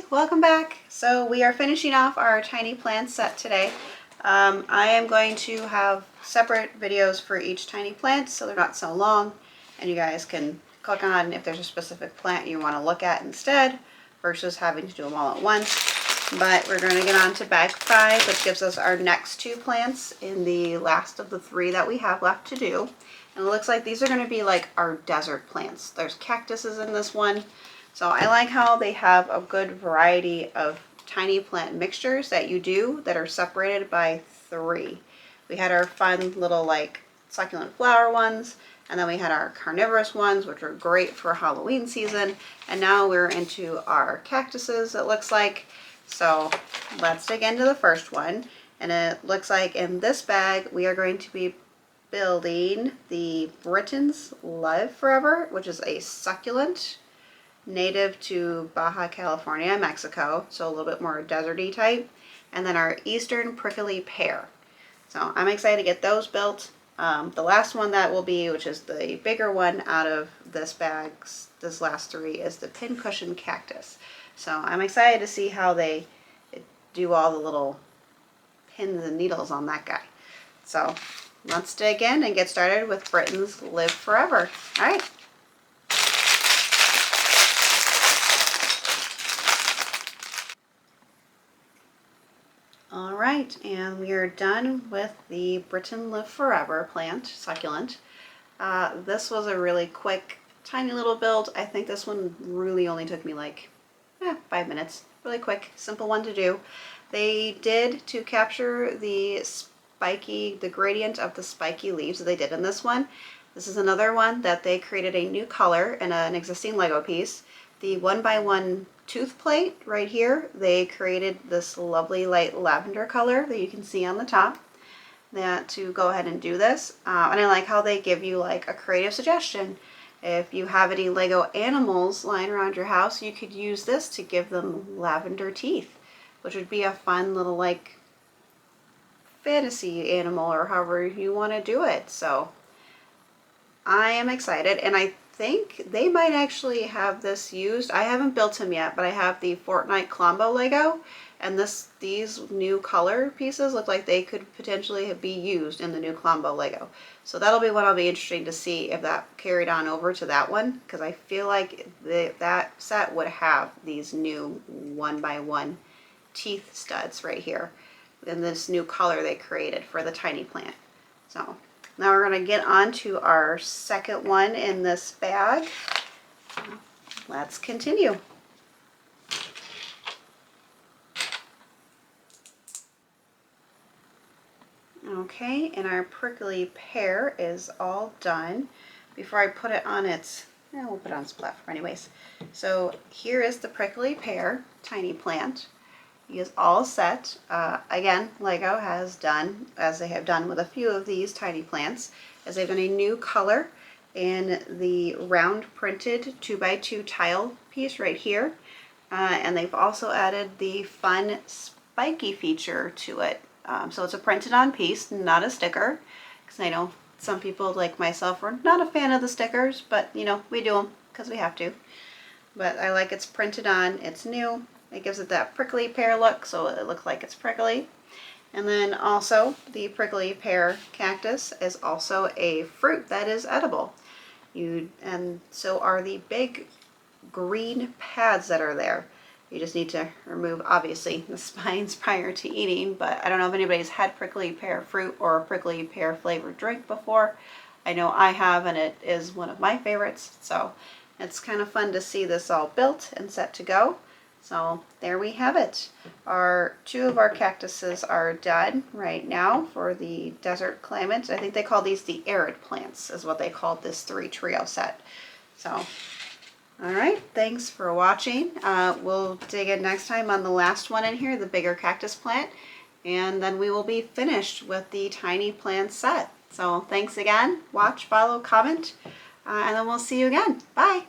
welcome back. So we are finishing off our tiny plant set today. I am going to have separate videos for each tiny plant so they're not so long, and you guys can click on if there's a specific plant you want to look at instead versus having to do them all at once. But we're going to get on to bag 5, which gives us our next 2 plants in the last of the 3 that we have left to do. And it looks like these are going to be like our desert plants. There's cactuses in this one. So I like how they have a good variety of tiny plant mixtures that you do that are separated by 3. We had our fun little like succulent flower ones, and then we had our carnivorous ones, which are great for Halloween season. And now we're into our cactuses, it looks like. So let's dig into the first one. And it looks like in this bag, we are going to be building the Britain's Live Forever, which is a succulent native to Baja California, Mexico, so a little bit more deserty type, and then our Eastern Prickly Pear. So I'm excited to get those built. The last one that will be, which is the bigger one out of this bag, this last 3, is the Pincushion Cactus. So I'm excited to see how they do all the little pins and needles on that guy. So let's dig in and get started with Britain's Live Forever. All right. All right, and we are done with the Britain Live Forever plant, succulent. This was a really quick, tiny little build. I think this one really only took me like 5 minutes. Really quick, simple one to do. They did, to capture the gradient of the spiky leaves that they did in this one. This is another one that they created a new color in an existing Lego piece. The 1x1 tooth plate right here, they created this lovely light lavender color that you can see on the top to go ahead and do this. And I like how they give you like a creative suggestion. If you have any Lego animals lying around your house, you could use this to give them lavender teeth, which would be a fun little like fantasy animal or however you want to do it. So I am excited, and I think they might actually have this used. I haven't built him yet, but I have the Fortnite Colombo Lego, and these new color pieces look like they could potentially be used in the new Colombo Lego. So that'll be what I'll be interesting to see if that carried on over to that one, because I feel like that set would have these new 1x1 teeth studs right here in this new color they created for the tiny plant. So now we're going to get on to our second one in this bag. Let's continue. Okay, and our prickly pear is all done. Before I put it on we'll put it on its platform anyways. So here is the prickly pear tiny plant. He is all set. Again, Lego has done, as they have done with a few of these tiny plants, is they've done a new color in the round printed 2x2 tile piece right here. And they've also added the fun spiky feature to it. So it's a printed on piece, not a sticker, because I know some people like myself are not a fan of the stickers, but you know, we do them because we have to. But I like it's printed on, it's new. It gives it that prickly pear look, so it looks like it's prickly. And then also the prickly pear cactus is also a fruit that is edible. And so are the big green pads that are there. You just need to remove, obviously, the spines prior to eating, but I don't know if anybody's had prickly pear fruit or a prickly pear flavored drink before. I know I have, and it is one of my favorites, so it's kind of fun to see this all built and set to go. So there we have it. 2 of our cactuses are done right now for the desert climate. I think they call these the arid plants, is what they called this 3 trio set. So all right, thanks for watching. We'll dig in next time on the last one in here, the bigger cactus plant, and then we will be finished with the tiny plant set. So thanks again. Watch, follow, comment, and then we'll see you again. Bye.